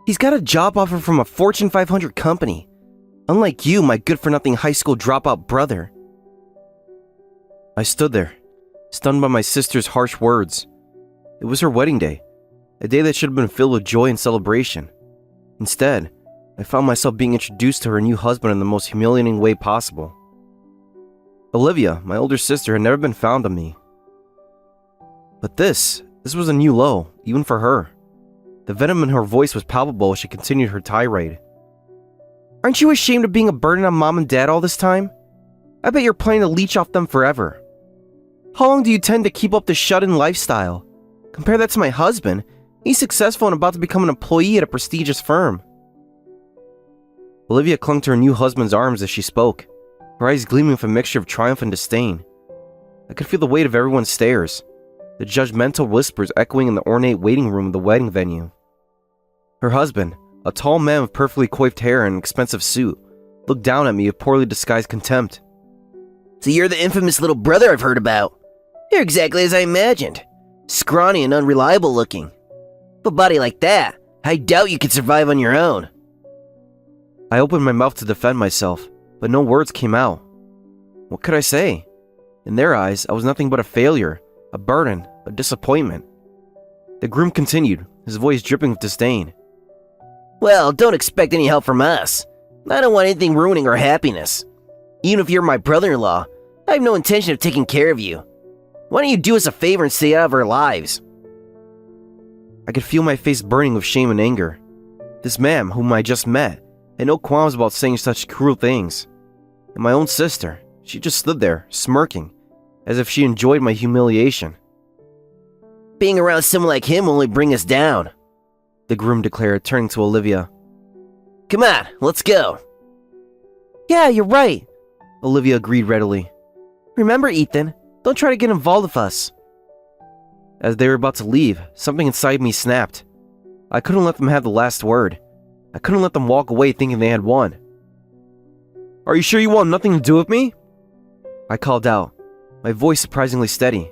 He's got a job offer from a Fortune 500 company. Unlike you, my good-for-nothing high school dropout brother. I stood there, stunned by my sister's harsh words. It was her wedding day, a day that should have been filled with joy and celebration. Instead, I found myself being introduced to her new husband in the most humiliating way possible. Olivia, my older sister, had never been found on me. But this was a new low, even for her. The venom in her voice was palpable as she continued her tirade. Aren't you ashamed of being a burden on mom and dad all this time? I bet you're planning to leech off them forever. How long do you tend to keep up this shut-in lifestyle? Compare that to my husband. He's successful and about to become an employee at a prestigious firm. Olivia clung to her new husband's arms as she spoke, her eyes gleaming with a mixture of triumph and disdain. I could feel the weight of everyone's stares, the judgmental whispers echoing in the ornate waiting room of the wedding venue. Her husband, a tall man with perfectly coiffed hair and an expensive suit, looked down at me with poorly disguised contempt. So you're the infamous little brother I've heard about. You're exactly as I imagined. Scrawny and unreliable looking. With a body like that, I doubt you could survive on your own. I opened my mouth to defend myself, but no words came out. What could I say? In their eyes, I was nothing but a failure, a burden, a disappointment. The groom continued, his voice dripping with disdain. Well, don't expect any help from us. I don't want anything ruining our happiness. Even if you're my brother-in-law, I have no intention of taking care of you. Why don't you do us a favor and stay out of our lives? I could feel my face burning with shame and anger. This man, whom I just met, had no qualms about saying such cruel things. And my own sister, she just stood there, smirking, as if she enjoyed my humiliation. Being around someone like him will only bring us down, the groom declared, turning to Olivia. Come on, let's go. Yeah, you're right, Olivia agreed readily. Remember, Ethan, don't try to get involved with us. As they were about to leave, something inside me snapped. I couldn't let them have the last word. I couldn't let them walk away thinking they had won. Are you sure you want nothing to do with me? I called out, my voice surprisingly steady.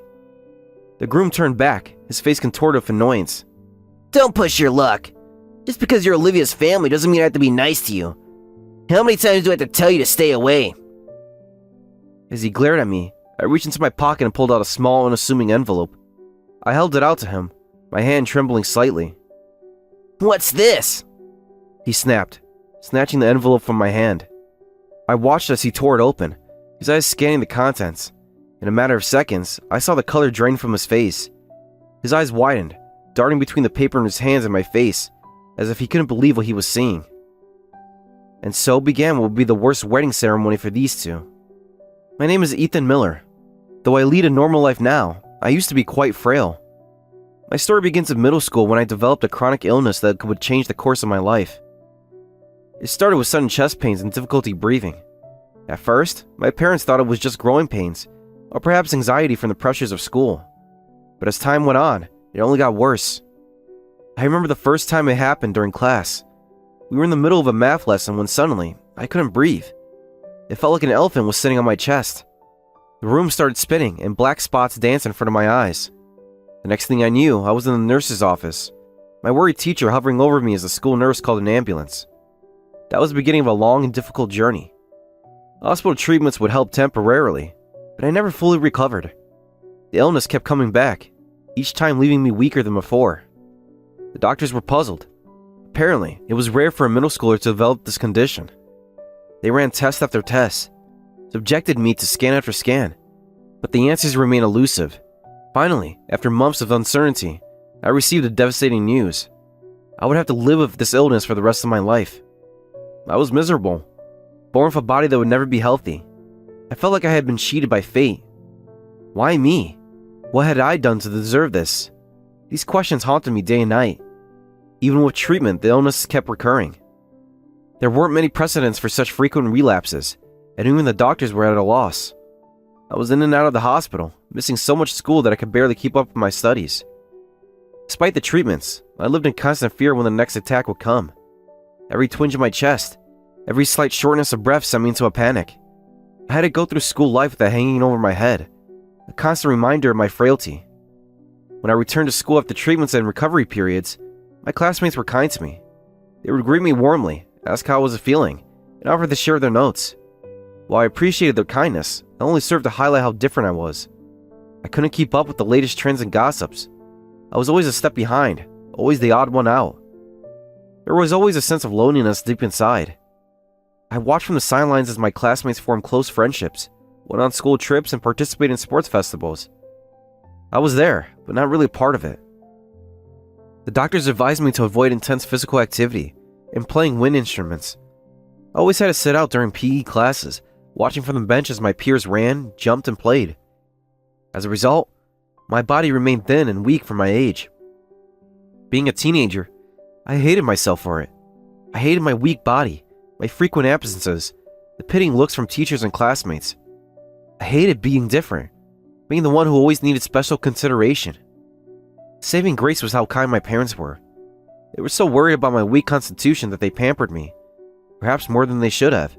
The groom turned back, his face contorted with annoyance. Don't push your luck. Just because you're Olivia's family doesn't mean I have to be nice to you. How many times do I have to tell you to stay away? As he glared at me, I reached into my pocket and pulled out a small, unassuming envelope. I held it out to him, my hand trembling slightly. What's this? He snapped, snatching the envelope from my hand. I watched as he tore it open, his eyes scanning the contents. In a matter of seconds, I saw the color drain from his face. His eyes widened, darting between the paper in his hands and my face, as if he couldn't believe what he was seeing. And so began what would be the worst wedding ceremony for these two. My name is Ethan Miller. Though I lead a normal life now, I used to be quite frail. My story begins in middle school when I developed a chronic illness that would change the course of my life. It started with sudden chest pains and difficulty breathing. At first, my parents thought it was just growing pains, or perhaps anxiety from the pressures of school. But as time went on, it only got worse. I remember the first time it happened during class. We were in the middle of a math lesson when suddenly, I couldn't breathe. It felt like an elephant was sitting on my chest. The room started spinning and black spots danced in front of my eyes. The next thing I knew, I was in the nurse's office, my worried teacher hovering over me as the school nurse called an ambulance. That was the beginning of a long and difficult journey. Hospital treatments would help temporarily, but I never fully recovered. The illness kept coming back, each time leaving me weaker than before. The doctors were puzzled. Apparently, it was rare for a middle schooler to develop this condition. They ran test after test, subjected me to scan after scan, but the answers remained elusive. Finally, after months of uncertainty, I received the devastating news. I would have to live with this illness for the rest of my life. I was miserable, born with a body that would never be healthy. I felt like I had been cheated by fate. Why me? What had I done to deserve this? These questions haunted me day and night. Even with treatment, the illness kept recurring. There weren't many precedents for such frequent relapses, and even the doctors were at a loss. I was in and out of the hospital, missing so much school that I could barely keep up with my studies. Despite the treatments, I lived in constant fear when the next attack would come. Every twinge in my chest, every slight shortness of breath sent me into a panic. I had to go through school life with that hanging over my head, a constant reminder of my frailty. When I returned to school after treatments and recovery periods, my classmates were kind to me. They would greet me warmly, ask how I was feeling, and offer to share their notes. While I appreciated their kindness, it only served to highlight how different I was. I couldn't keep up with the latest trends and gossips. I was always a step behind, always the odd one out. There was always a sense of loneliness deep inside. I watched from the sidelines as my classmates formed close friendships, went on school trips, and participated in sports festivals. I was there, but not really a part of it. The doctors advised me to avoid intense physical activity and playing wind instruments. I always had to sit out during PE classes, watching from the bench as my peers ran, jumped, and played. As a result, my body remained thin and weak for my age. Being a teenager, I hated myself for it. I hated my weak body, my frequent absences, the pitying looks from teachers and classmates. I hated being different, being the one who always needed special consideration. Saving grace was how kind my parents were. They were so worried about my weak constitution that they pampered me, perhaps more than they should have.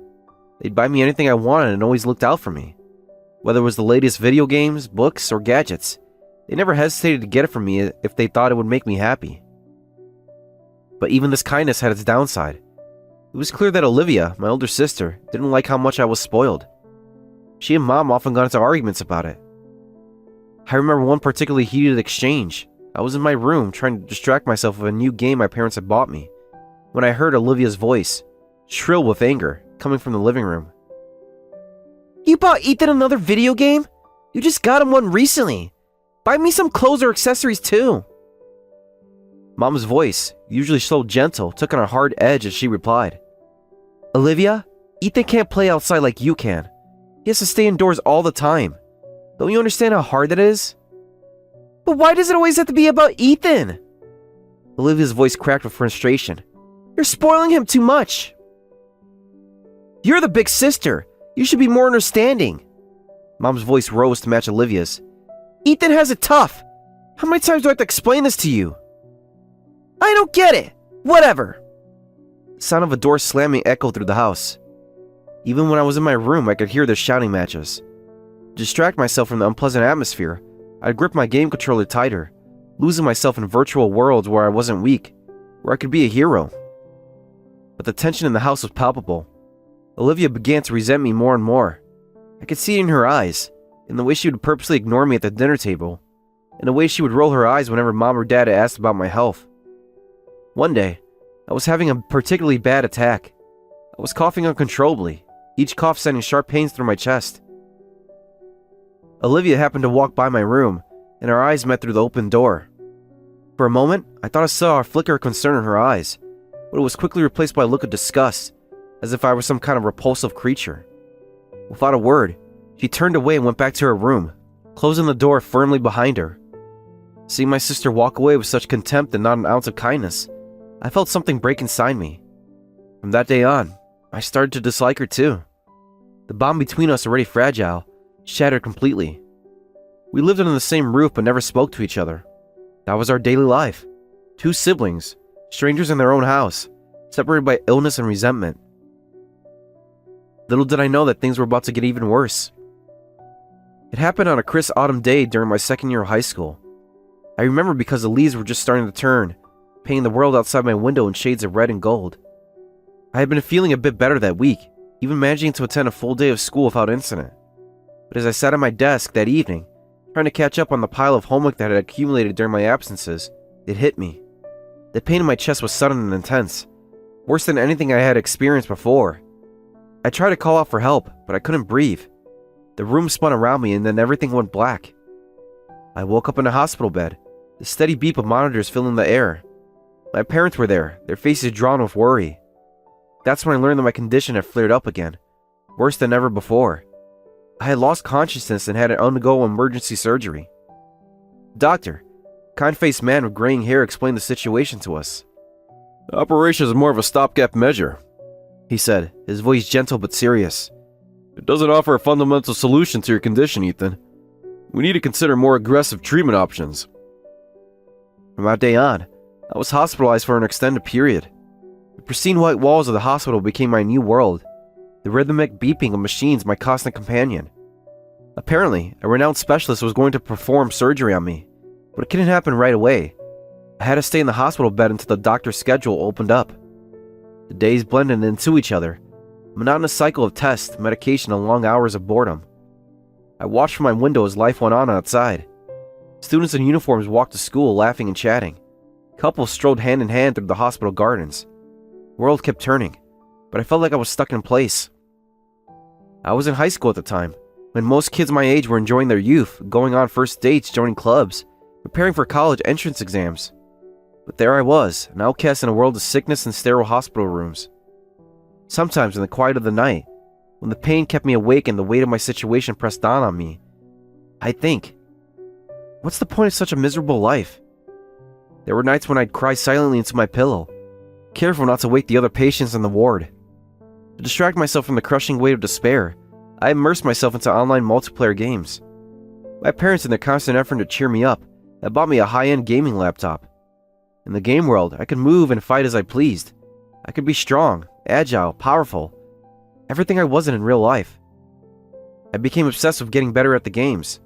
They'd buy me anything I wanted and always looked out for me. Whether it was the latest video games, books, or gadgets, they never hesitated to get it from me if they thought it would make me happy. But even this kindness had its downside. It was clear that Olivia, my older sister, didn't like how much I was spoiled. She and Mom often got into arguments about it. I remember one particularly heated exchange. I was in my room trying to distract myself with a new game my parents had bought me, when I heard Olivia's voice, shrill with anger, coming from the living room. "You bought Ethan another video game? You just got him one recently. Buy me some clothes or accessories too." Mom's voice, usually so gentle, took on a hard edge as she replied, "Olivia, Ethan can't play outside like you can. He has to stay indoors all the time. Don't you understand how hard that is?" "But why does it always have to be about Ethan?" Olivia's voice cracked with frustration. "You're spoiling him too much." "You're the big sister. You should be more understanding." Mom's voice rose to match Olivia's. "Ethan has it tough. How many times do I have to explain this to you?" "I don't get it. Whatever." The sound of a door slamming echoed through the house. Even when I was in my room, I could hear their shouting matches. To distract myself from the unpleasant atmosphere, I'd grip my game controller tighter, losing myself in virtual worlds where I wasn't weak, where I could be a hero. But the tension in the house was palpable. Olivia began to resent me more and more. I could see it in her eyes, in the way she would purposely ignore me at the dinner table, in the way she would roll her eyes whenever Mom or Dad asked about my health. One day, I was having a particularly bad attack. I was coughing uncontrollably, each cough sending sharp pains through my chest. Olivia happened to walk by my room, and our eyes met through the open door. For a moment, I thought I saw a flicker of concern in her eyes, but it was quickly replaced by a look of disgust, as if I were some kind of repulsive creature. Without a word, she turned away and went back to her room, closing the door firmly behind her. Seeing my sister walk away with such contempt and not an ounce of kindness, I felt something break inside me. From that day on, I started to dislike her too. The bond between us, already fragile, shattered completely. We lived under the same roof but never spoke to each other. That was our daily life. Two siblings, strangers in their own house, separated by illness and resentment. Little did I know that things were about to get even worse. It happened on a crisp autumn day during my second year of high school. I remember because the leaves were just starting to turn, painting the world outside my window in shades of red and gold. I had been feeling a bit better that week, even managing to attend a full day of school without incident. But as I sat at my desk that evening, trying to catch up on the pile of homework that had accumulated during my absences, it hit me. The pain in my chest was sudden and intense, worse than anything I had experienced before. I tried to call out for help, but I couldn't breathe. The room spun around me and then everything went black. I woke up in a hospital bed, the steady beep of monitors filling the air. My parents were there, their faces drawn with worry. That's when I learned that my condition had flared up again, worse than ever before. I had lost consciousness and had to undergo emergency surgery. The doctor, a kind-faced man with graying hair, explained the situation to us. "The operation is more of a stopgap measure," he said, his voice gentle but serious. "It doesn't offer a fundamental solution to your condition, Ethan. We need to consider more aggressive treatment options." From that day on, I was hospitalized for an extended period. The pristine white walls of the hospital became my new world. The rhythmic beeping of machines my constant companion. Apparently, a renowned specialist was going to perform surgery on me, but it couldn't happen right away. I had to stay in the hospital bed until the doctor's schedule opened up. The days blended into each other, a monotonous cycle of tests, medication, and long hours of boredom. I watched from my window as life went on outside. Students in uniforms walked to school laughing and chatting. Couples strolled hand in hand through the hospital gardens. The world kept turning, but I felt like I was stuck in place. I was in high school at the time, when most kids my age were enjoying their youth, going on first dates, joining clubs, preparing for college entrance exams. But there I was, an outcast in a world of sickness and sterile hospital rooms. Sometimes in the quiet of the night, when the pain kept me awake and the weight of my situation pressed down on me, I'd think, what's the point of such a miserable life? There were nights when I'd cry silently into my pillow, careful not to wake the other patients in the ward. To distract myself from the crushing weight of despair, I immersed myself into online multiplayer games. My parents, in their constant effort to cheer me up, had bought me a high-end gaming laptop. In the game world, I could move and fight as I pleased. I could be strong, agile, powerful. Everything I wasn't in real life. I became obsessed with getting better at the games.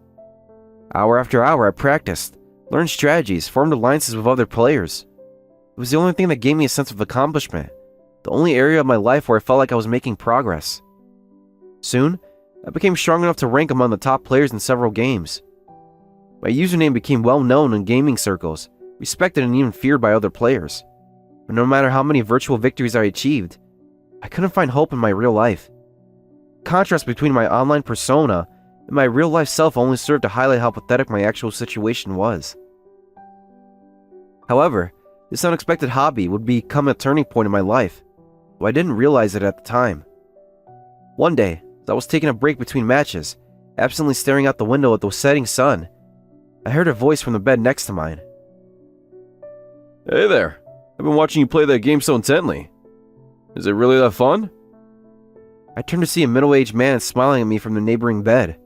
Hour after hour, I practiced, learned strategies, formed alliances with other players. It was the only thing that gave me a sense of accomplishment, the only area of my life where I felt like I was making progress. Soon, I became strong enough to rank among the top players in several games. My username became well known in gaming circles, respected and even feared by other players. But no matter how many virtual victories I achieved, I couldn't find hope in my real life. The contrast between my online persona and my real life self only served to highlight how pathetic my actual situation was. However, this unexpected hobby would become a turning point in my life, though I didn't realize it at the time. One day, as I was taking a break between matches, absently staring out the window at the setting sun, I heard a voice from the bed next to mine. Hey there, I've been watching you play that game so intently. Is it really that fun? I turned to see a middle-aged man smiling at me from the neighboring bed.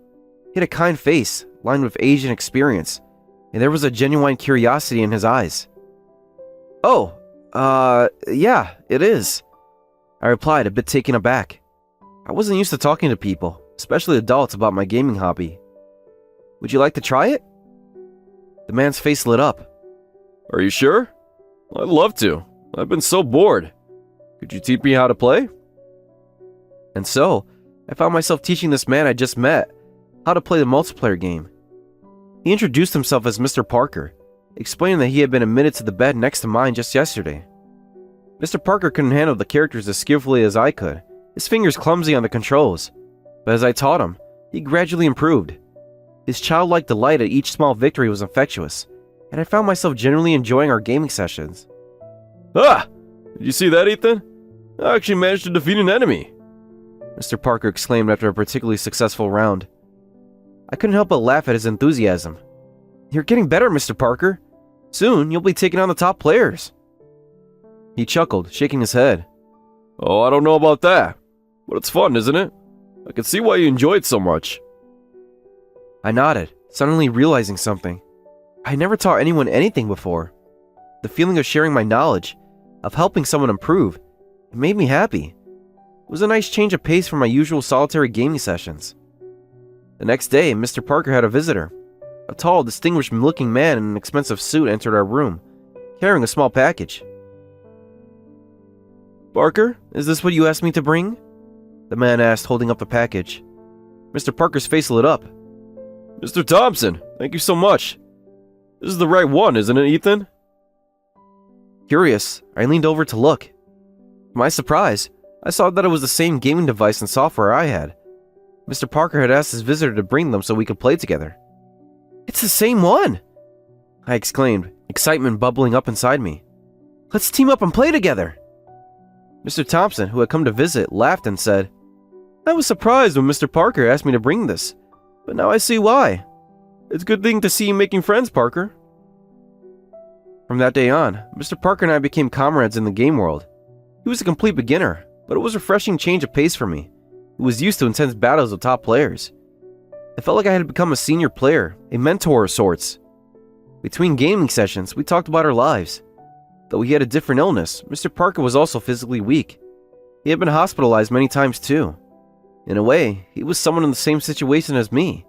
He had a kind face, lined with age and experience, and there was a genuine curiosity in his eyes. Oh, yeah, it is, I replied, a bit taken aback. I wasn't used to talking to people, especially adults, about my gaming hobby. Would you like to try it? The man's face lit up. Are you sure? I'd love to. I've been so bored. Could you teach me how to play? And so, I found myself teaching this man I just met how to play the multiplayer game. He introduced himself as Mr. Parker, explaining that he had been admitted to the bed next to mine just yesterday. Mr. Parker couldn't handle the characters as skillfully as I could, his fingers clumsy on the controls, but as I taught him, he gradually improved. His childlike delight at each small victory was infectious, and I found myself genuinely enjoying our gaming sessions. Ah! Did you see that, Ethan? I actually managed to defeat an enemy, Mr. Parker exclaimed after a particularly successful round. I couldn't help but laugh at his enthusiasm. You're getting better, Mr. Parker. Soon, you'll be taking on the top players. He chuckled, shaking his head. Oh, I don't know about that, but it's fun, isn't it? I can see why you enjoy it so much. I nodded, suddenly realizing something. I had never taught anyone anything before. The feeling of sharing my knowledge, of helping someone improve, it made me happy. It was a nice change of pace from my usual solitary gaming sessions. The next day, Mr. Parker had a visitor. A tall, distinguished-looking man in an expensive suit entered our room, carrying a small package. Parker, is this what you asked me to bring? The man asked, holding up the package. Mr. Parker's face lit up. Mr. Thompson, thank you so much. This is the right one, isn't it, Ethan? Curious, I leaned over to look. To my surprise, I saw that it was the same gaming device and software I had. Mr. Parker had asked his visitor to bring them so we could play together. It's the same one! I exclaimed, excitement bubbling up inside me. Let's team up and play together! Mr. Thompson, who had come to visit, laughed and said, I was surprised when Mr. Parker asked me to bring this, but now I see why. It's a good thing to see you making friends, Parker. From that day on, Mr. Parker and I became comrades in the game world. He was a complete beginner, but it was a refreshing change of pace for me, who was used to intense battles with top players. I felt like I had become a senior player, a mentor of sorts. Between gaming sessions, we talked about our lives. Though he had a different illness, Mr. Parker was also physically weak. He had been hospitalized many times too. In a way, he was someone in the same situation as me.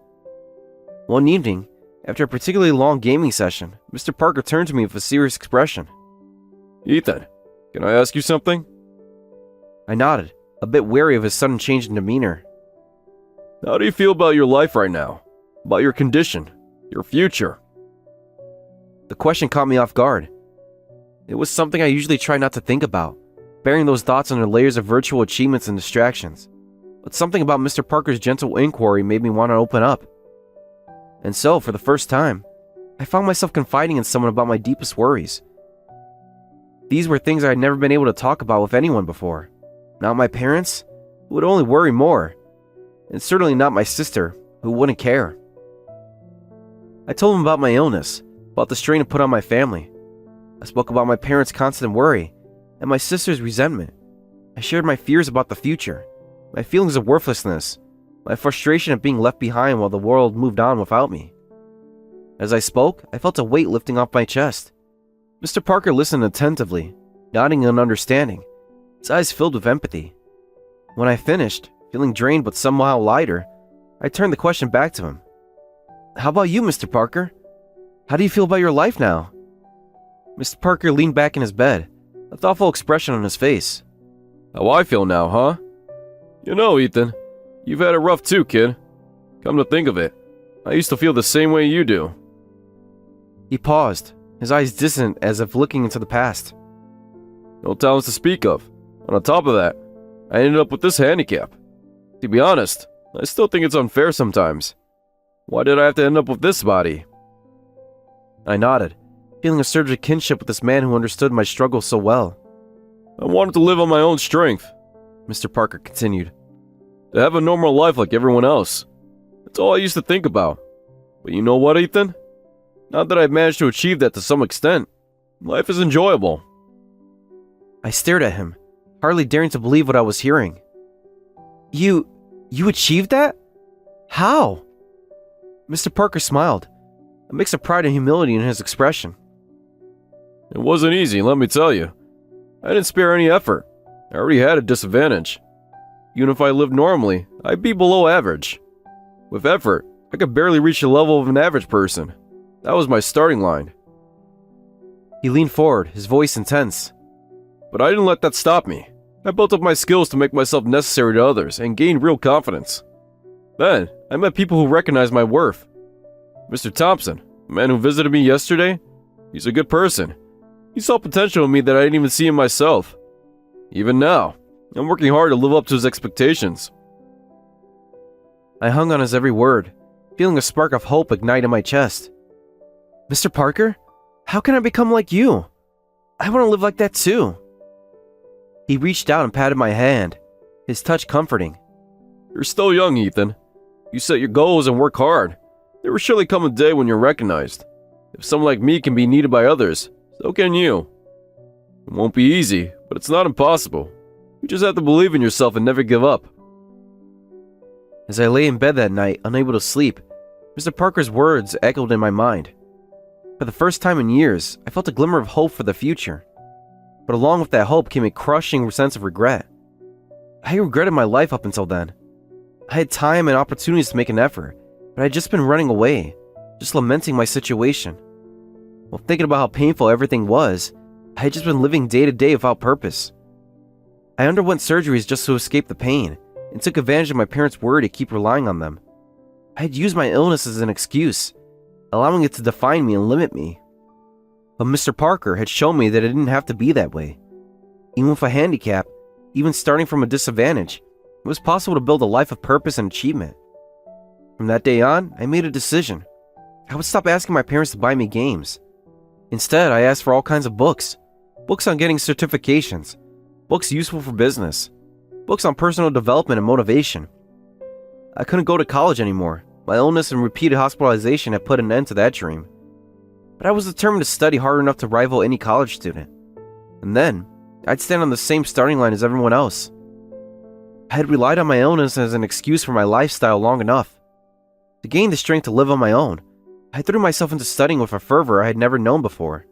One evening, after a particularly long gaming session, Mr. Parker turned to me with a serious expression. Ethan, can I ask you something? I nodded, a bit wary of his sudden change in demeanor. How do you feel about your life right now? About your condition? Your future? The question caught me off guard. It was something I usually try not to think about, burying those thoughts under layers of virtual achievements and distractions. But something about Mr. Parker's gentle inquiry made me want to open up. And so, for the first time, I found myself confiding in someone about my deepest worries. These were things I had never been able to talk about with anyone before. Not my parents, who would only worry more, and certainly not my sister, who wouldn't care. I told him about my illness, about the strain it put on my family. I spoke about my parents' constant worry, and my sister's resentment. I shared my fears about the future, my feelings of worthlessness, my frustration at being left behind while the world moved on without me. As I spoke, I felt a weight lifting off my chest. Mr. Parker listened attentively, nodding in understanding, his eyes filled with empathy. When I finished, feeling drained but somehow lighter, I turned the question back to him. How about you, Mr. Parker? How do you feel about your life now? Mr. Parker leaned back in his bed, a thoughtful expression on his face. How I feel now, huh? You know, Ethan, you've had it rough too, kid. Come to think of it, I used to feel the same way you do. He paused, his eyes distant as if looking into the past. No talents to speak of. On top of that, I ended up with this handicap. To be honest, I still think it's unfair sometimes. Why did I have to end up with this body? I nodded, feeling a surge of kinship with this man who understood my struggle so well. I wanted to live on my own strength, Mr. Parker continued. To have a normal life like everyone else. That's all I used to think about. But you know what, Ethan? Now that I've managed to achieve that to some extent, life is enjoyable. I stared at him, hardly daring to believe what I was hearing. You achieved that? How? Mr. Parker smiled, a mix of pride and humility in his expression. It wasn't easy, let me tell you. I didn't spare any effort. I already had a disadvantage. Even if I lived normally, I'd be below average. With effort, I could barely reach the level of an average person. That was my starting line. He leaned forward, his voice intense. But I didn't let that stop me. I built up my skills to make myself necessary to others and gained real confidence. Then, I met people who recognized my worth. Mr. Thompson, the man who visited me yesterday, he's a good person. He saw potential in me that I didn't even see in myself. Even now, I'm working hard to live up to his expectations. I hung on his every word, feeling a spark of hope ignite in my chest. Mr. Parker, how can I become like you? I want to live like that too. He reached out and patted my hand, his touch comforting. You're still young, Ethan. You set your goals and work hard. There will surely come a day when you're recognized. If someone like me can be needed by others, so can you. It won't be easy, but it's not impossible. You just have to believe in yourself and never give up. As I lay in bed that night, unable to sleep, Mr. Parker's words echoed in my mind. For the first time in years, I felt a glimmer of hope for the future. But along with that hope came a crushing sense of regret. I regretted my life up until then. I had time and opportunities to make an effort, but I had just been running away, just lamenting my situation. While thinking about how painful everything was, I had just been living day to day without purpose. I underwent surgeries just to escape the pain, and took advantage of my parents' worry to keep relying on them. I had used my illness as an excuse, allowing it to define me and limit me. But Mr. Parker had shown me that it didn't have to be that way. Even with a handicap, even starting from a disadvantage, it was possible to build a life of purpose and achievement. From that day on, I made a decision. I would stop asking my parents to buy me games. Instead, I asked for all kinds of books. Books on getting certifications. Books useful for business. Books on personal development and motivation. I couldn't go to college anymore. My illness and repeated hospitalization had put an end to that dream. But I was determined to study hard enough to rival any college student. And then, I'd stand on the same starting line as everyone else. I had relied on my illness as an excuse for my lifestyle long enough. To gain the strength to live on my own, I threw myself into studying with a fervor I had never known before.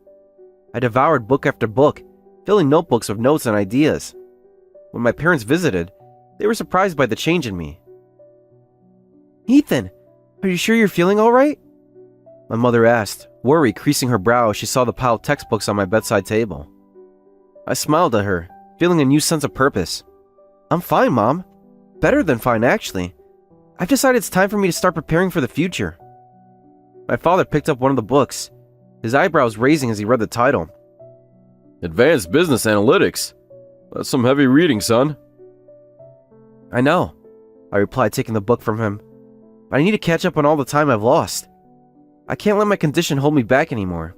I devoured book after book, filling notebooks with notes and ideas. When my parents visited, they were surprised by the change in me. "Ethan, are you sure you're feeling all right?" My mother asked, worry creasing her brow as she saw the pile of textbooks on my bedside table. I smiled at her, feeling a new sense of purpose. I'm fine, Mom. Better than fine, actually. I've decided it's time for me to start preparing for the future. My father picked up one of the books, his eyebrows raising as he read the title. Advanced Business Analytics. That's some heavy reading, son. I know, I replied, taking the book from him. But I need to catch up on all the time I've lost. I can't let my condition hold me back anymore.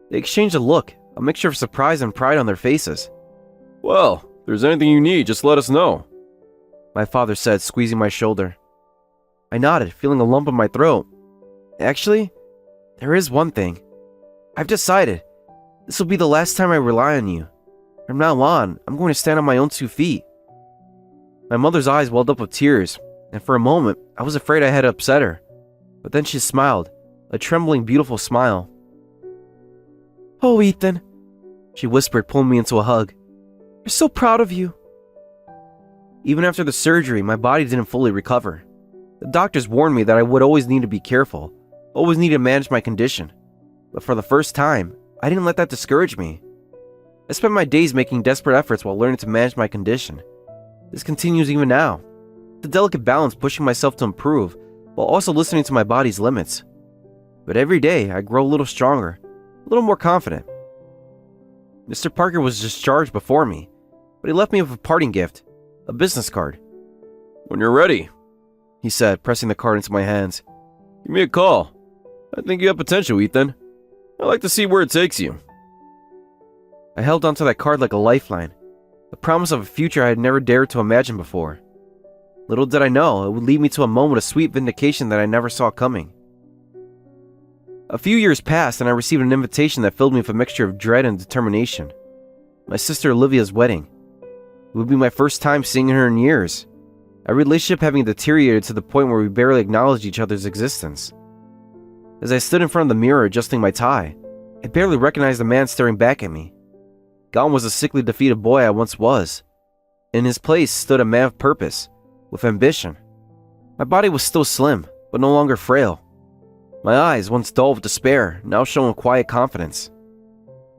They exchanged a look, a mixture of surprise and pride on their faces. Well, if there's anything you need, just let us know, my father said, squeezing my shoulder. I nodded, feeling a lump in my throat. Actually, there is one thing. I've decided. This will be the last time I rely on you. From now on, I'm going to stand on my own 2 feet. My mother's eyes welled up with tears, and for a moment, I was afraid I had upset her. But then she smiled, a trembling, beautiful smile. Oh, Ethan, she whispered, pulling me into a hug. We're so proud of you. Even after the surgery, my body didn't fully recover. The doctors warned me that I would always need to be careful, always need to manage my condition. But for the first time, I didn't let that discourage me. I spent my days making desperate efforts while learning to manage my condition. This continues even now. The delicate balance pushing myself to improve, while also listening to my body's limits. But every day, I grow a little stronger, a little more confident. Mr. Parker was discharged before me, but he left me with a parting gift, a business card. When you're ready, he said, pressing the card into my hands. Give me a call. I think you have potential, Ethan. I'd like to see where it takes you. I held onto that card like a lifeline, the promise of a future I had never dared to imagine before. Little did I know, it would lead me to a moment of sweet vindication that I never saw coming. A few years passed and I received an invitation that filled me with a mixture of dread and determination. My sister Olivia's wedding. It would be my first time seeing her in years, our relationship having deteriorated to the point where we barely acknowledged each other's existence. As I stood in front of the mirror adjusting my tie, I barely recognized the man staring back at me. Gone was the sickly, defeated boy I once was. In his place stood a man of purpose, with ambition. My body was still slim, but no longer frail. My eyes, once dull with despair, now shone with quiet confidence.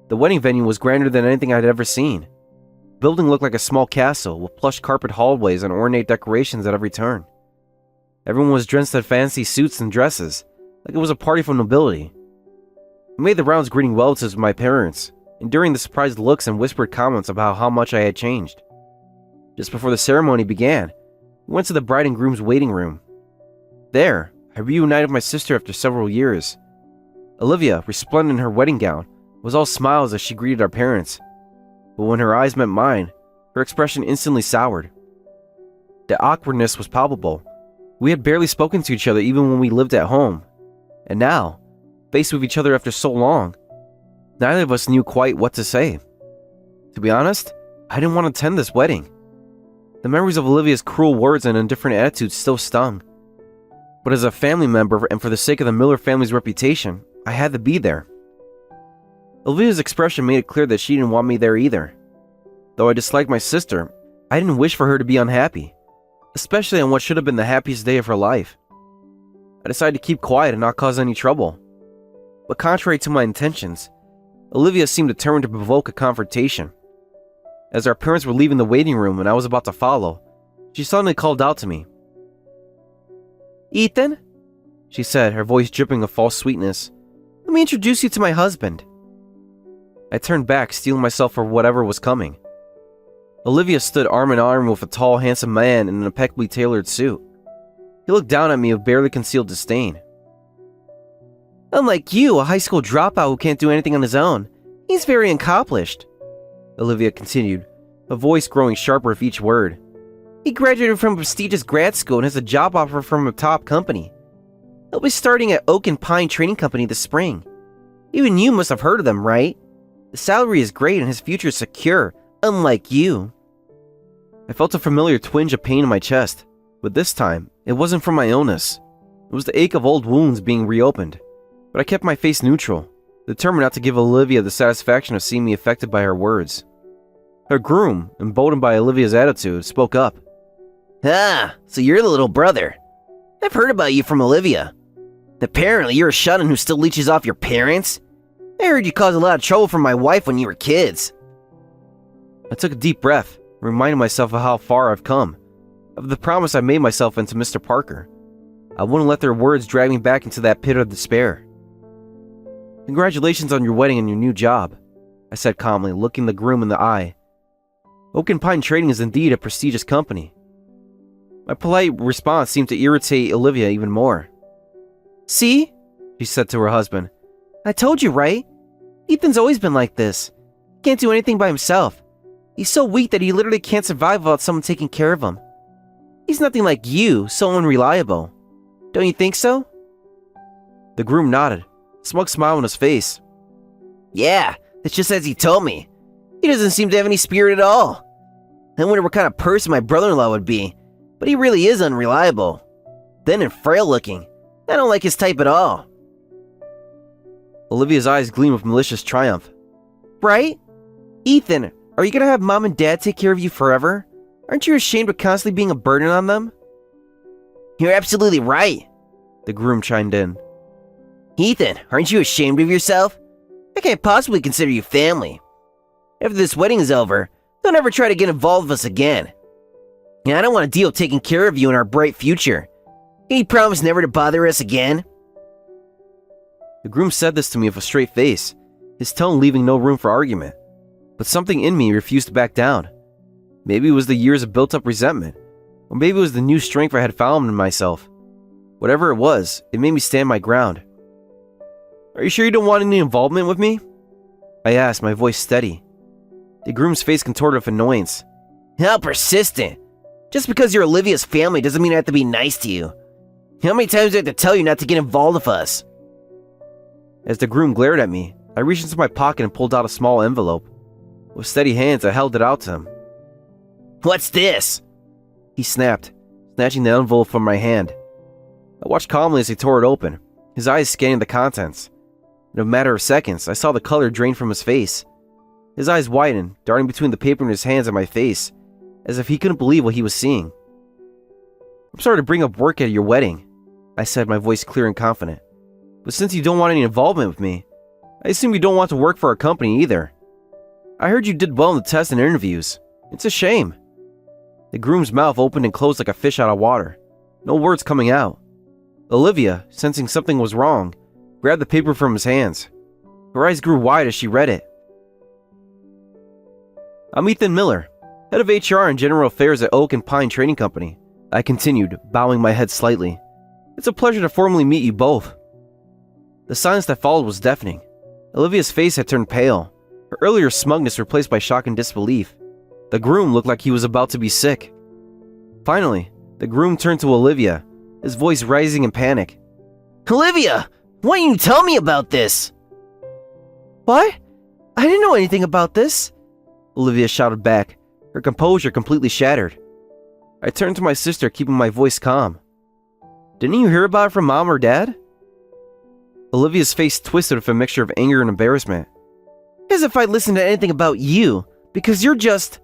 The wedding venue was grander than anything I'd ever seen. The building looked like a small castle, with plush carpet hallways and ornate decorations at every turn. Everyone was dressed in fancy suits and dresses, like it was a party for nobility. I made the rounds greeting relatives with my parents, enduring the surprised looks and whispered comments about how much I had changed. Just before the ceremony began, we went to the bride and groom's waiting room. There, I reunited with my sister after several years. Olivia, resplendent in her wedding gown, was all smiles as she greeted our parents. But when her eyes met mine, her expression instantly soured. The awkwardness was palpable. We had barely spoken to each other even when we lived at home. And now, faced with each other after so long, neither of us knew quite what to say. To be honest, I didn't want to attend this wedding. The memories of Olivia's cruel words and indifferent attitudes still stung. But as a family member and for the sake of the Miller family's reputation, I had to be there. Olivia's expression made it clear that she didn't want me there either. Though I disliked my sister, I didn't wish for her to be unhappy, especially on what should have been the happiest day of her life. I decided to keep quiet and not cause any trouble. But contrary to my intentions, Olivia seemed determined to provoke a confrontation. As our parents were leaving the waiting room and I was about to follow, she suddenly called out to me. Ethan, she said, her voice dripping with false sweetness. Let me introduce you to my husband. I turned back, steeling myself for whatever was coming. Olivia stood arm in arm with a tall, handsome man in an impeccably tailored suit. He looked down at me with barely concealed disdain. Unlike you, a high school dropout who can't do anything on his own, he's very accomplished, Olivia continued, her voice growing sharper with each word. He graduated from a prestigious grad school and has a job offer from a top company. He'll be starting at Oak and Pine Trading Company this spring. Even you must have heard of them, right? The salary is great and his future is secure, unlike you. I felt a familiar twinge of pain in my chest, but this time, it wasn't from my illness. It was the ache of old wounds being reopened. But I kept my face neutral, determined not to give Olivia the satisfaction of seeing me affected by her words. Her groom, emboldened by Olivia's attitude, spoke up. Ah, so you're the little brother. I've heard about you from Olivia. Apparently you're a shut-in who still leeches off your parents. I heard you caused a lot of trouble for my wife when you were kids. I took a deep breath, reminding myself of how far I've come, of the promise I made myself and to Mr. Parker. I wouldn't let their words drag me back into that pit of despair. "Congratulations on your wedding and your new job," I said calmly, looking the groom in the eye. "Oak and Pine Trading is indeed a prestigious company." My polite response seemed to irritate Olivia even more. "See?" she said to her husband. "I told you, right? Ethan's always been like this. He can't do anything by himself. He's so weak that he literally can't survive without someone taking care of him. He's nothing like you, so unreliable. Don't you think so?" The groom nodded, a smug smile on his face. "Yeah, it's just as he told me. He doesn't seem to have any spirit at all. I wonder what kind of person my brother-in-law would be, but he really is unreliable. Thin and frail looking. I don't like his type at all." Olivia's eyes gleamed with malicious triumph. "Right? Ethan, are you gonna have mom and dad take care of you forever? Aren't you ashamed of constantly being a burden on them?" "You're absolutely right," the groom chimed in. "Ethan, aren't you ashamed of yourself? I can't possibly consider you family. After this wedding is over, don't ever try to get involved with us again. And I don't want to deal with taking care of you in our bright future. Can you promise never to bother us again?" The groom said this to me with a straight face, his tone leaving no room for argument. But something in me refused to back down. Maybe it was the years of built-up resentment, or maybe it was the new strength I had found in myself. Whatever it was, it made me stand my ground. "Are you sure you don't want any involvement with me?" I asked, my voice steady. The groom's face contorted with annoyance. "How persistent! Just because you're Olivia's family doesn't mean I have to be nice to you. How many times do I have to tell you not to get involved with us?" As the groom glared at me, I reached into my pocket and pulled out a small envelope. With steady hands, I held it out to him. "What's this?" he snapped, snatching the envelope from my hand. I watched calmly as he tore it open, his eyes scanning the contents. In a matter of seconds, I saw the color drain from his face. His eyes widened, darting between the paper in his hands and my face, as if he couldn't believe what he was seeing. "I'm sorry to bring up work at your wedding," I said, my voice clear and confident. "But since you don't want any involvement with me, I assume you don't want to work for our company either. I heard you did well in the tests and interviews. It's a shame." The groom's mouth opened and closed like a fish out of water, no words coming out. Olivia, sensing something was wrong, grabbed the paper from his hands. Her eyes grew wide as she read it. "I'm Ethan Miller, head of HR and General Affairs at Oak and Pine Trading Company," I continued, bowing my head slightly. "It's a pleasure to formally meet you both." The silence that followed was deafening. Olivia's face had turned pale, her earlier smugness replaced by shock and disbelief. The groom looked like he was about to be sick. Finally, the groom turned to Olivia, his voice rising in panic. "Olivia, why didn't you tell me about this?" "What? I didn't know anything about this," Olivia shouted back, her composure completely shattered. I turned to my sister, keeping my voice calm. "Didn't you hear about it from Mom or Dad?" Olivia's face twisted with a mixture of anger and embarrassment. "As if I listened to anything about you, because you're just..."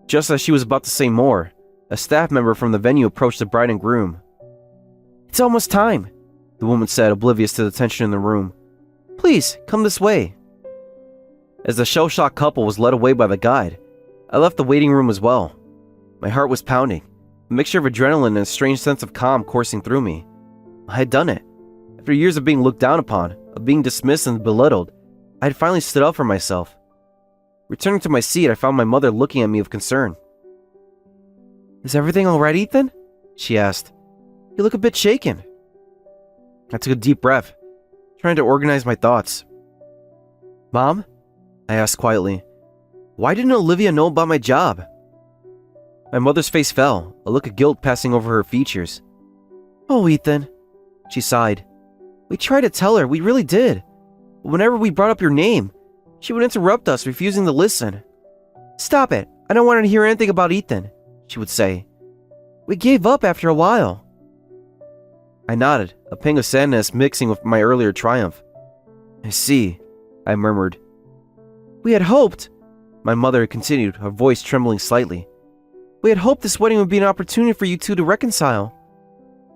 Just as she was about to say more, a staff member from the venue approached the bride and groom. "It's almost time," the woman said, oblivious to the tension in the room. "Please, come this way." As the shell-shocked couple was led away by the guide, I left the waiting room as well. My heart was pounding, a mixture of adrenaline and a strange sense of calm coursing through me. I had done it. After years of being looked down upon, of being dismissed and belittled, I had finally stood up for myself. Returning to my seat, I found my mother looking at me with concern. "Is everything all right, Ethan?" she asked. "You look a bit shaken." I took a deep breath, trying to organize my thoughts. "Mom?" I asked quietly. "Why didn't Olivia know about my job?" My mother's face fell, a look of guilt passing over her features. "Oh, Ethan," she sighed. "We tried to tell her, we really did. But whenever we brought up your name, she would interrupt us, refusing to listen. 'Stop it, I don't want her to hear anything about Ethan,' she would say. We gave up after a while." I nodded, a pang of sadness mixing with my earlier triumph. "I see," I murmured. "We had hoped," my mother continued, her voice trembling slightly. "We had hoped this wedding would be an opportunity for you two to reconcile.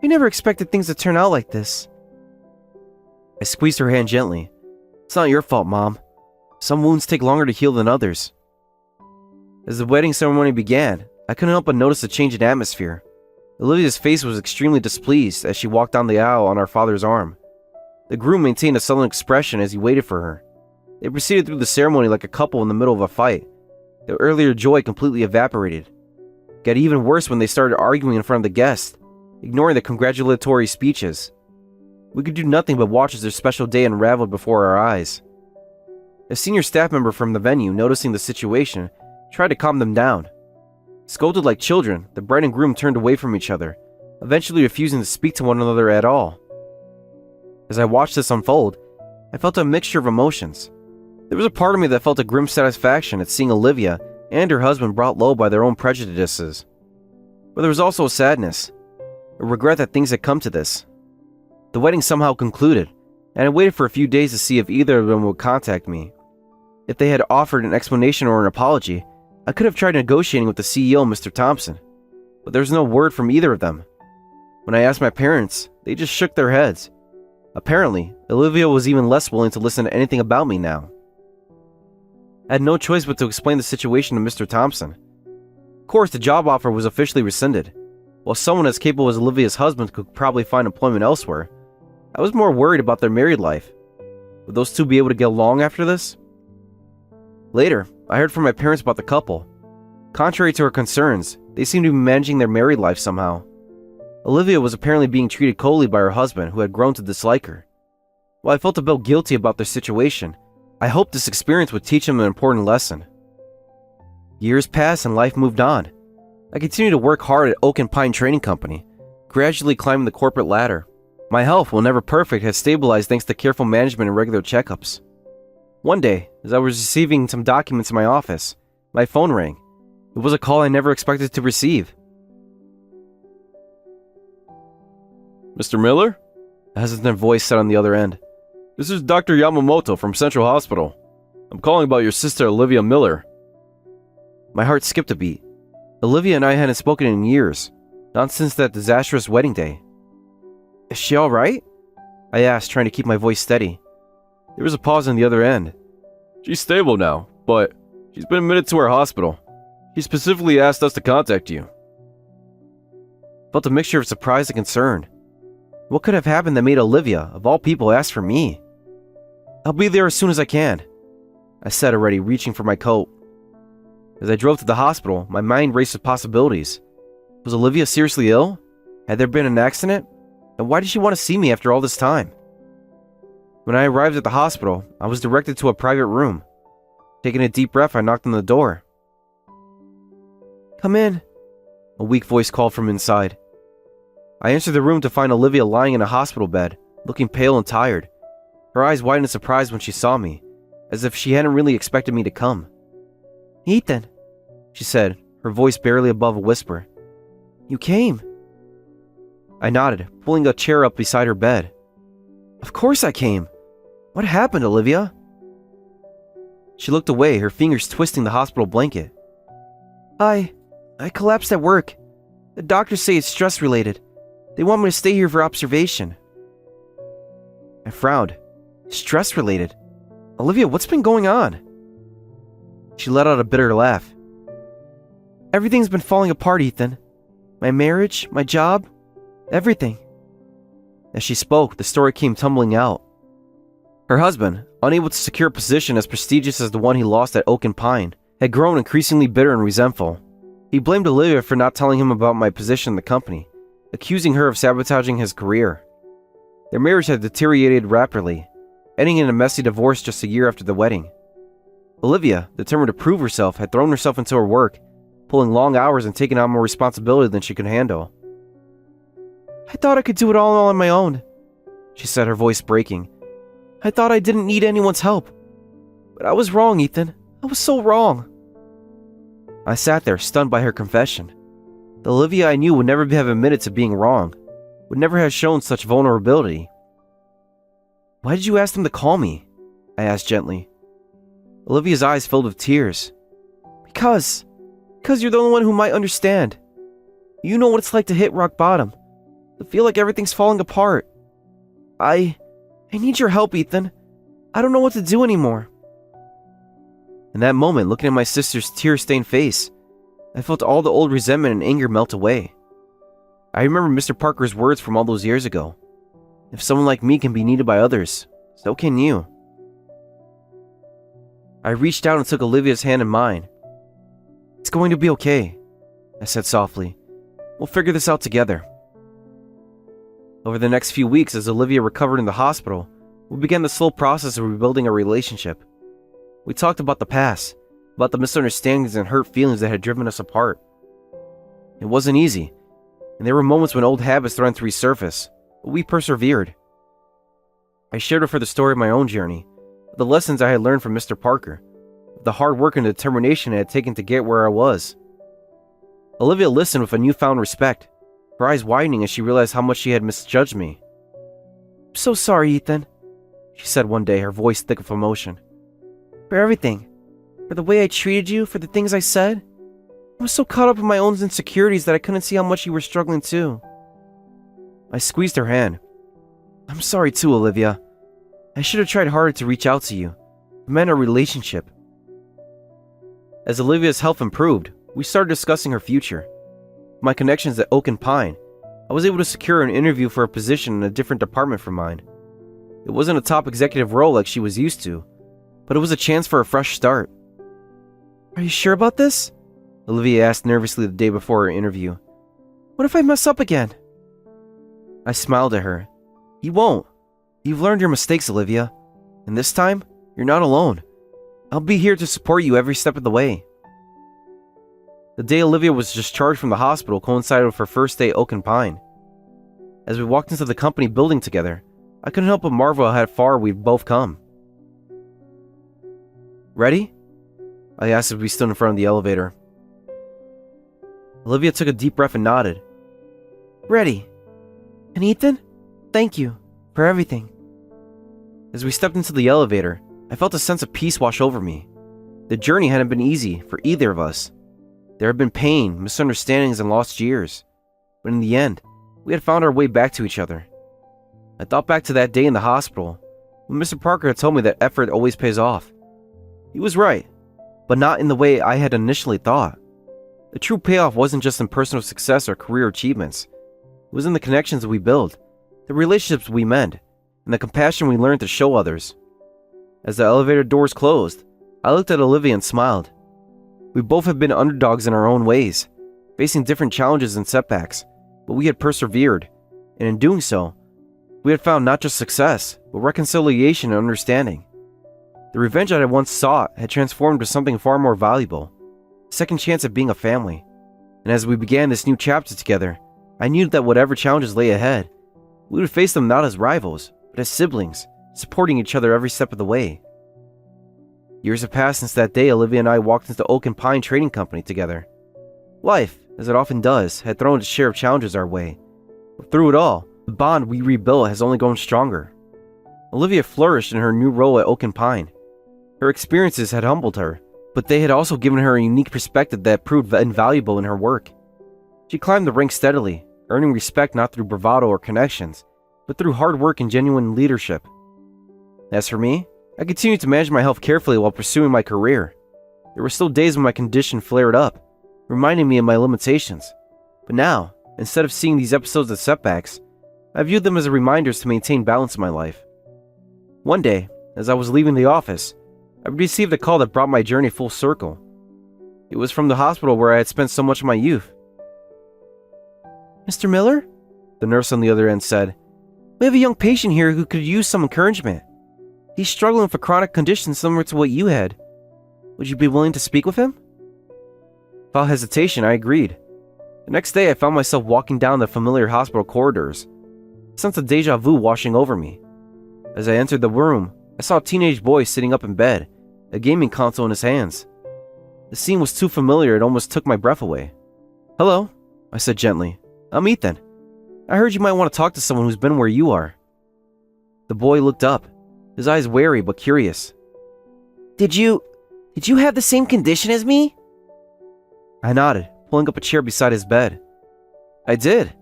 We never expected things to turn out like this." I squeezed her hand gently. "It's not your fault, Mom. Some wounds take longer to heal than others." As the wedding ceremony began, I couldn't help but notice a change in atmosphere. Olivia's face was extremely displeased as she walked down the aisle on our father's arm. The groom maintained a sullen expression as he waited for her. They proceeded through the ceremony like a couple in the middle of a fight. Their earlier joy completely evaporated. It got even worse when they started arguing in front of the guests, ignoring the congratulatory speeches. We could do nothing but watch as their special day unraveled before our eyes. A senior staff member from the venue, noticing the situation, tried to calm them down. Scolded like children, the bride and groom turned away from each other, eventually refusing to speak to one another at all. As I watched this unfold, I felt a mixture of emotions. There was a part of me that felt a grim satisfaction at seeing Olivia and her husband brought low by their own prejudices. But there was also a sadness, a regret that things had come to this. The wedding somehow concluded, and I waited for a few days to see if either of them would contact me. If they had offered an explanation or an apology, I could have tried negotiating with the CEO, Mr. Thompson, but there was no word from either of them. When I asked my parents, they just shook their heads. Apparently, Olivia was even less willing to listen to anything about me now. I had no choice but to explain the situation to Mr. Thompson. Of course, the job offer was officially rescinded. While someone as capable as Olivia's husband could probably find employment elsewhere, I was more worried about their married life. Would those two be able to get along after this? Later, I heard from my parents about the couple. Contrary to her concerns, they seemed to be managing their married life somehow. Olivia was apparently being treated coldly by her husband, who had grown to dislike her. While I felt a bit guilty about their situation, I hoped this experience would teach him an important lesson. Years passed and life moved on. I continued to work hard at Oak and Pine Trading Company, gradually climbing the corporate ladder. My health, while never perfect, had stabilized thanks to careful management and regular checkups. One day, as I was receiving some documents in my office, my phone rang. It was a call I never expected to receive. Mr. Miller? A hesitant voice said on the other end. This is Dr. Yamamoto from Central Hospital. I'm calling about your sister Olivia Miller. My heart skipped a beat. Olivia and I hadn't spoken in years, not since that disastrous wedding day. Is she alright? I asked, trying to keep my voice steady. There was a pause on the other end. She's stable now, but she's been admitted to our hospital. She specifically asked us to contact you. I felt a mixture of surprise and concern. What could have happened that made Olivia, of all people, ask for me? I'll be there as soon as I can, I said already, reaching for my coat. As I drove to the hospital, my mind raced with possibilities. Was Olivia seriously ill? Had there been an accident? And why did she want to see me after all this time? When I arrived at the hospital, I was directed to a private room. Taking a deep breath, I knocked on the door. Come in, a weak voice called from inside. I entered the room to find Olivia lying in a hospital bed, looking pale and tired. Her eyes widened in surprise when she saw me, as if she hadn't really expected me to come. Ethan, she said, her voice barely above a whisper. You came. I nodded, pulling a chair up beside her bed. Of course I came. What happened, Olivia? She looked away, her fingers twisting the hospital blanket. I collapsed at work. The doctors say it's stress-related. They want me to stay here for observation. I frowned. Stress-related? Olivia, what's been going on? She let out a bitter laugh. Everything's been falling apart, Ethan. My marriage, my job, everything. As she spoke, the story came tumbling out. Her husband, unable to secure a position as prestigious as the one he lost at Oak and Pine, had grown increasingly bitter and resentful. He blamed Olivia for not telling him about my position in the company, accusing her of sabotaging his career. Their marriage had deteriorated rapidly, ending in a messy divorce just a year after the wedding. Olivia, determined to prove herself, had thrown herself into her work, pulling long hours and taking on more responsibility than she could handle. I thought I could do it all on my own, she said, her voice breaking. I thought I didn't need anyone's help. But I was wrong, Ethan. I was so wrong. I sat there, stunned by her confession. The Olivia I knew would never have admitted to being wrong, would never have shown such vulnerability. Why did you ask them to call me? I asked gently. Olivia's eyes filled with tears. Because you're the only one who might understand. You know what it's like to hit rock bottom, to feel like everything's falling apart. I need your help, Ethan. I don't know what to do anymore. In that moment, looking at my sister's tear-stained face, I felt all the old resentment and anger melt away. I remember Mr. Parker's words from all those years ago. If someone like me can be needed by others, so can you. I reached out and took Olivia's hand in mine. It's going to be okay, I said softly. We'll figure this out together. Over the next few weeks, as Olivia recovered in the hospital, we began the slow process of rebuilding our relationship. We talked about the past, about the misunderstandings and hurt feelings that had driven us apart. It wasn't easy, and there were moments when old habits threatened to resurface, but we persevered. I shared with her the story of my own journey, the lessons I had learned from Mr. Parker, the hard work and determination it had taken to get where I was. Olivia listened with a newfound respect, her eyes widening as she realized how much she had misjudged me. I'm so sorry, Ethan, she said one day, her voice thick with emotion. For everything. For the way I treated you, for the things I said. I was so caught up in my own insecurities that I couldn't see how much you were struggling too. I squeezed her hand. I'm sorry too, Olivia. I should have tried harder to reach out to you. It meant our relationship. As Olivia's health improved, we started discussing her future. My connections at Oak and Pine, I was able to secure an interview for a position in a different department from mine. It wasn't a top executive role like she was used to, but it was a chance for a fresh start. Are you sure about this? Olivia asked nervously the day before her interview. What if I mess up again? I smiled at her. You won't. You've learned your mistakes, Olivia. And this time, you're not alone. I'll be here to support you every step of the way. The day Olivia was discharged from the hospital coincided with her first day at Oak and Pine. As we walked into the company building together, I couldn't help but marvel at how far we'd both come. Ready? I asked as we stood in front of the elevator. Olivia took a deep breath and nodded. Ready. And Ethan, thank you for everything. As we stepped into the elevator, I felt a sense of peace wash over me. The journey hadn't been easy for either of us. There had been pain, misunderstandings, and lost years. But in the end, we had found our way back to each other. I thought back to that day in the hospital, when Mr. Parker had told me that effort always pays off. He was right, but not in the way I had initially thought. The true payoff wasn't just in personal success or career achievements. It was in the connections we build, the relationships we mend, and the compassion we learned to show others. As the elevator doors closed, I looked at Olivia and smiled. We both had been underdogs in our own ways, facing different challenges and setbacks, but we had persevered, and in doing so, we had found not just success, but reconciliation and understanding. The revenge I had once sought had transformed to something far more valuable, a second chance at being a family. And as we began this new chapter together, I knew that whatever challenges lay ahead, we would face them not as rivals, but as siblings, supporting each other every step of the way. Years have passed since that day Olivia and I walked into Oak and Pine Trading Company together. Life, as it often does, had thrown its share of challenges our way. But through it all, the bond we rebuilt has only grown stronger. Olivia flourished in her new role at Oak and Pine. Her experiences had humbled her, but they had also given her a unique perspective that proved invaluable in her work. She climbed the ranks steadily, earning respect not through bravado or connections, but through hard work and genuine leadership. As for me, I continued to manage my health carefully while pursuing my career. There were still days when my condition flared up, reminding me of my limitations. But now, instead of seeing these episodes as setbacks, I viewed them as reminders to maintain balance in my life. One day, as I was leaving the office, I received a call that brought my journey full circle. It was from the hospital where I had spent so much of my youth. Mr. Miller? The nurse on the other end said, We have a young patient here who could use some encouragement. He's struggling with a chronic condition similar to what you had. Would you be willing to speak with him? Without hesitation, I agreed. The next day, I found myself walking down the familiar hospital corridors, a sense of deja vu washing over me. As I entered the room, I saw a teenage boy sitting up in bed, a gaming console in his hands. The scene was too familiar, it almost took my breath away. Hello, I said gently. I'm Ethan. I heard you might want to talk to someone who's been where you are. The boy looked up, his eyes wary but curious. Did you have the same condition as me? I nodded, pulling up a chair beside his bed. I did.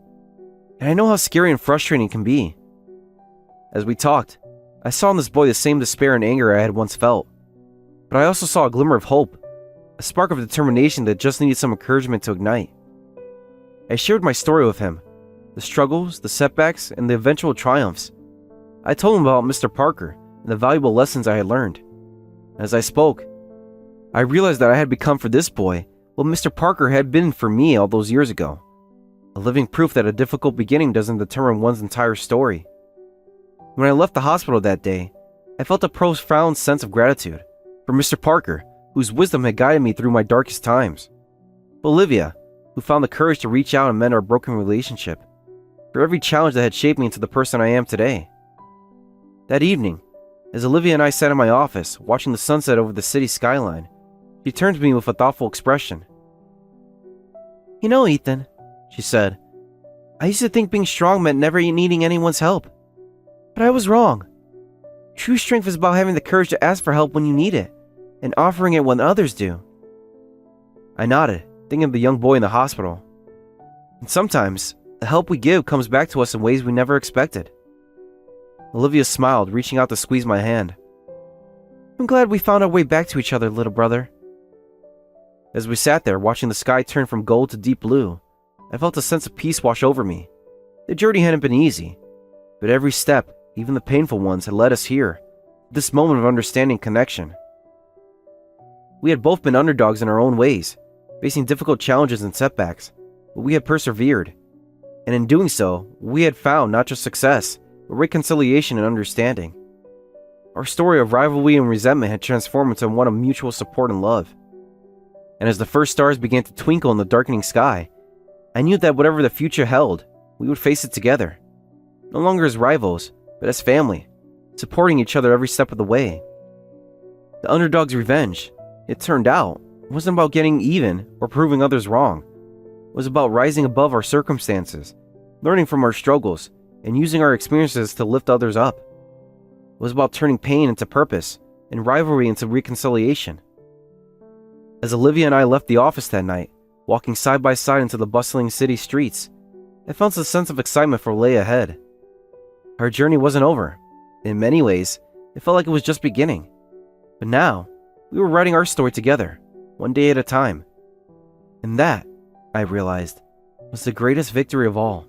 And I know how scary and frustrating it can be. As we talked, I saw in this boy the same despair and anger I had once felt. But I also saw a glimmer of hope, a spark of determination that just needed some encouragement to ignite. I shared my story with him, the struggles, the setbacks, and the eventual triumphs. I told him about Mr. Parker and the valuable lessons I had learned. As I spoke, I realized that I had become for this boy what Mr. Parker had been for me all those years ago, a living proof that a difficult beginning doesn't determine one's entire story. When I left the hospital that day, I felt a profound sense of gratitude for Mr. Parker, whose wisdom had guided me through my darkest times, for Olivia, who found the courage to reach out and mend our broken relationship, for every challenge that had shaped me into the person I am today. That evening, as Olivia and I sat in my office watching the sunset over the city skyline, she turned to me with a thoughtful expression. "You know, Ethan," she said, "I used to think being strong meant never needing anyone's help. But I was wrong. True strength is about having the courage to ask for help when you need it, and offering it when others do." I nodded, thinking of the young boy in the hospital. And sometimes, the help we give comes back to us in ways we never expected. Olivia smiled, reaching out to squeeze my hand. "I'm glad we found our way back to each other, little brother." As we sat there watching the sky turn from gold to deep blue, I felt a sense of peace wash over me. The journey hadn't been easy, but every step, even the painful ones, had led us here, this moment of understanding and connection. We had both been underdogs in our own ways, facing difficult challenges and setbacks, but we had persevered. And in doing so, we had found not just success, but reconciliation and understanding. Our story of rivalry and resentment had transformed into one of mutual support and love. And as the first stars began to twinkle in the darkening sky, I knew that whatever the future held, we would face it together. No longer as rivals, but as family, supporting each other every step of the way. The underdog's revenge, it turned out, wasn't about getting even or proving others wrong. It was about rising above our circumstances, learning from our struggles, and using our experiences to lift others up. It was about turning pain into purpose and rivalry into reconciliation. As Olivia and I left the office that night, walking side by side into the bustling city streets, I felt a sense of excitement for what lay ahead. Our journey wasn't over. In many ways, it felt like it was just beginning. But now, we were writing our story together, one day at a time. And that, I realized, was the greatest victory of all.